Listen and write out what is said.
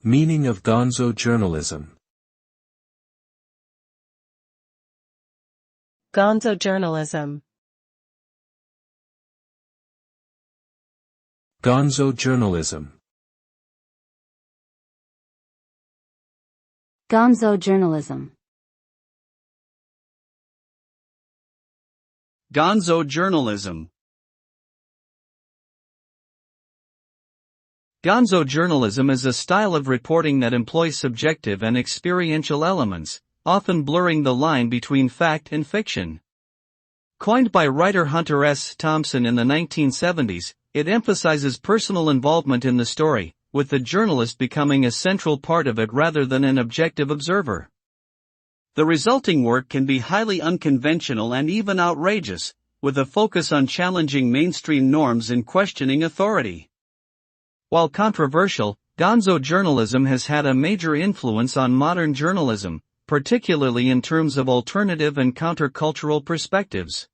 Meaning of gonzo journalism. Gonzo journalism. Gonzo journalism. Gonzo journalism. Gonzo journalism. Gonzo journalism is a style of reporting that employs subjective and experiential elements, often blurring the line between fact and fiction. Coined by writer Hunter S. Thompson in the 1970s, it emphasizes personal involvement in the story, with the journalist becoming a central part of it rather than an objective observer. The resulting work can be highly unconventional and even outrageous, with a focus on challenging mainstream norms and questioning authority. While controversial, gonzo journalism has had a major influence on modern journalism, particularly in terms of alternative and countercultural perspectives.